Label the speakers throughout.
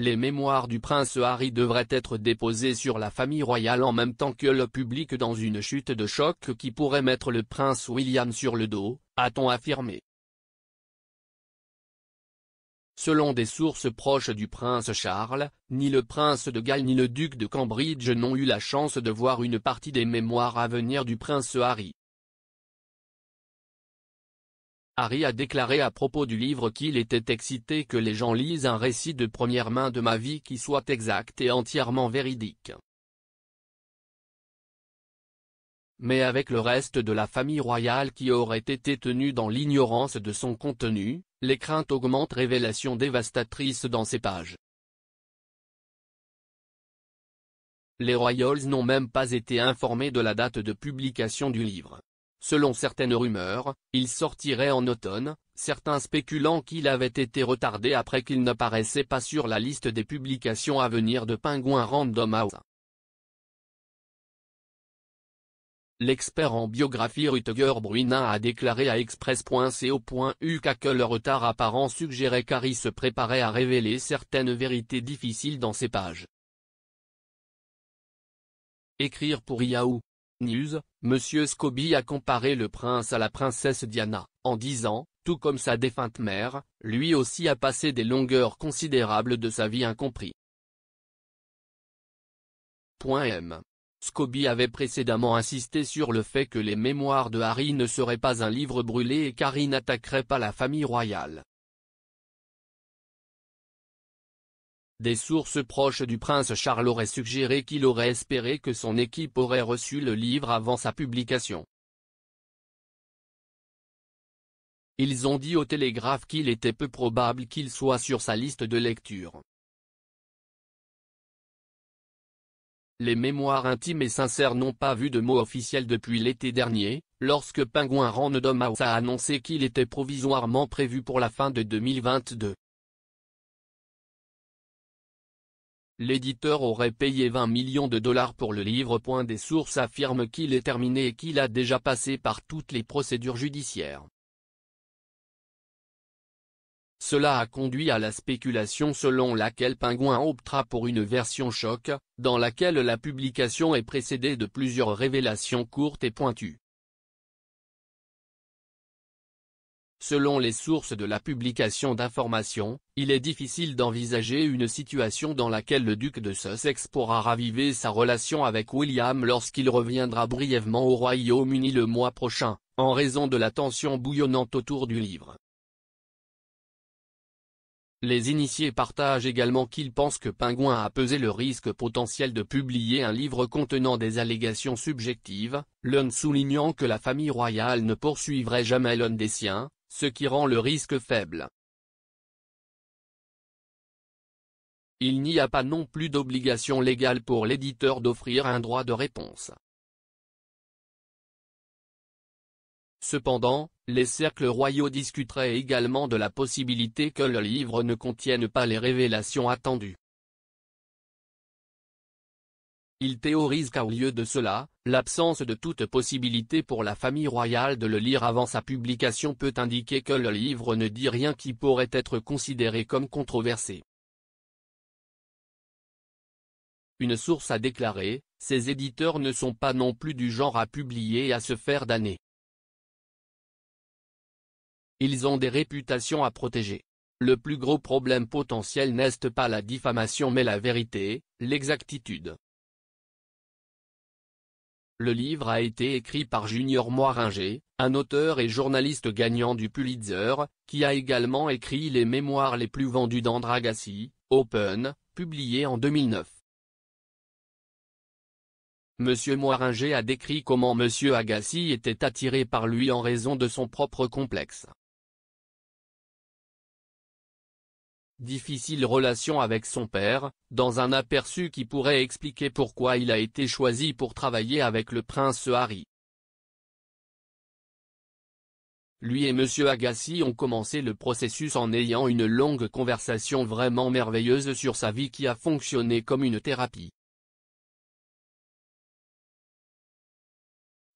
Speaker 1: les mémoires du prince Harry devraient être déposées sur la famille royale en même temps que le public dans une chute de choc qui pourrait mettre le prince William sur le dos, a-t-on affirmé. Selon des sources proches du prince Charles, ni le prince de Galles ni le duc de Cambridge n'ont eu la chance de voir une partie des mémoires à venir du prince Harry. Harry a déclaré à propos du livre qu'il était excité que les gens lisent un récit de première main de ma vie qui soit exact et entièrement véridique. Mais avec le reste de la famille royale qui aurait été tenue dans l'ignorance de son contenu, les craintes augmentent. Révélation dévastatrice dans ces pages. Les Royals n'ont même pas été informés de la date de publication du livre. Selon certaines rumeurs, il sortirait en automne, certains spéculant qu'il avait été retardé après qu'il n'apparaissait pas sur la liste des publications à venir de Penguin Random House. L'expert en biographie Rutger Bruinin a déclaré à Express.co.uk que le retard apparent suggérait qu'Harry se préparait à révéler certaines vérités difficiles dans ses pages. Écrire pour Yahoo News, M. Scobie a comparé le prince à la princesse Diana, en disant, tout comme sa défunte mère, lui aussi a passé des longueurs considérables de sa vie incompris. M. Scobie avait précédemment insisté sur le fait que les mémoires de Harry ne seraient pas un livre brûlé et qu'Harry n'attaquerait pas la famille royale. Des sources proches du prince Charles auraient suggéré qu'il aurait espéré que son équipe aurait reçu le livre avant sa publication. Ils ont dit au Télégraphe qu'il était peu probable qu'il soit sur sa liste de lecture. Les mémoires intimes et sincères n'ont pas vu de mot officiel depuis l'été dernier, lorsque Penguin Random House a annoncé qu'il était provisoirement prévu pour la fin de 2022. L'éditeur aurait payé 20 millions de dollars pour le livre. Des sources affirment qu'il est terminé et qu'il a déjà passé par toutes les procédures judiciaires. Cela a conduit à la spéculation selon laquelle Penguin optera pour une version choc, dans laquelle la publication est précédée de plusieurs révélations courtes et pointues. Selon les sources de la publication d'informations, il est difficile d'envisager une situation dans laquelle le duc de Sussex pourra raviver sa relation avec William lorsqu'il reviendra brièvement au Royaume-Uni le mois prochain, en raison de la tension bouillonnante autour du livre. Les initiés partagent également qu'ils pensent que Penguin a pesé le risque potentiel de publier un livre contenant des allégations subjectives, l'un soulignant que la famille royale ne poursuivrait jamais l'un des siens, ce qui rend le risque faible. Il n'y a pas non plus d'obligation légale pour l'éditeur d'offrir un droit de réponse. Cependant, les cercles royaux discuteraient également de la possibilité que le livre ne contienne pas les révélations attendues. Ils théorisent qu'au lieu de cela, l'absence de toute possibilité pour la famille royale de le lire avant sa publication peut indiquer que le livre ne dit rien qui pourrait être considéré comme controversé. Une source a déclaré, ces éditeurs ne sont pas non plus du genre à publier et à se faire damner. Ils ont des réputations à protéger. Le plus gros problème potentiel n'est pas la diffamation mais la vérité, l'exactitude. Le livre a été écrit par Junior Moiringer, un auteur et journaliste gagnant du Pulitzer, qui a également écrit les mémoires les plus vendues d'Andragassi, Open, publiées en 2009. Monsieur Moiringer a décrit comment Monsieur Agassi était attiré par lui en raison de son propre complexe. Difficile relation avec son père, dans un aperçu qui pourrait expliquer pourquoi il a été choisi pour travailler avec le prince Harry. Lui et Monsieur Agassi ont commencé le processus en ayant une longue conversation vraiment merveilleuse sur sa vie qui a fonctionné comme une thérapie.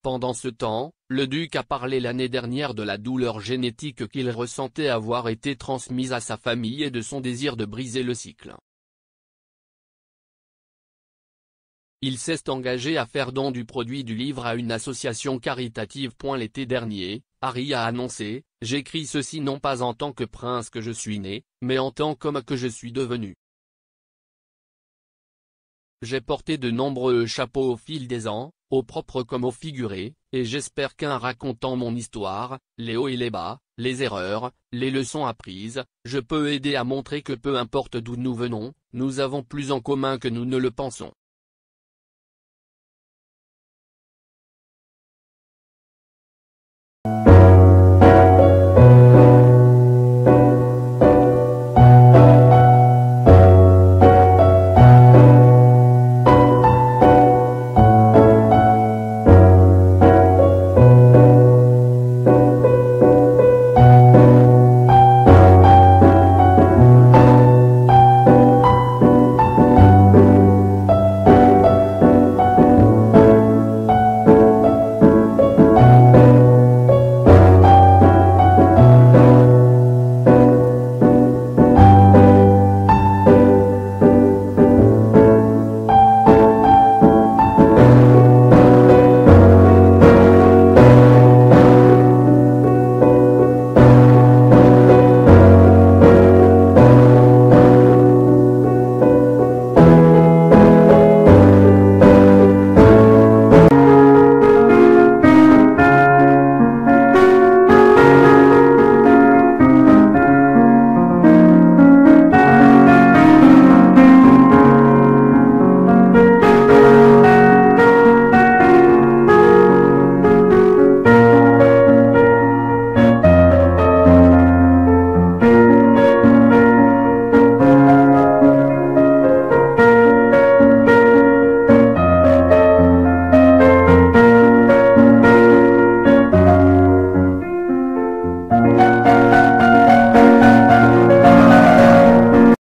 Speaker 1: Pendant ce temps, le duc a parlé l'année dernière de la douleur génétique qu'il ressentait avoir été transmise à sa famille et de son désir de briser le cycle. Il s'est engagé à faire don du produit du livre à une association caritative. L'été dernier, Harry a annoncé « J'écris ceci non pas en tant que prince que je suis né, mais en tant qu'homme que je suis devenu. J'ai porté de nombreux chapeaux au fil des ans, au propre comme au figuré, et j'espère qu'en racontant mon histoire, les hauts et les bas, les erreurs, les leçons apprises, je peux aider à montrer que peu importe d'où nous venons, nous avons plus en commun que nous ne le pensons. »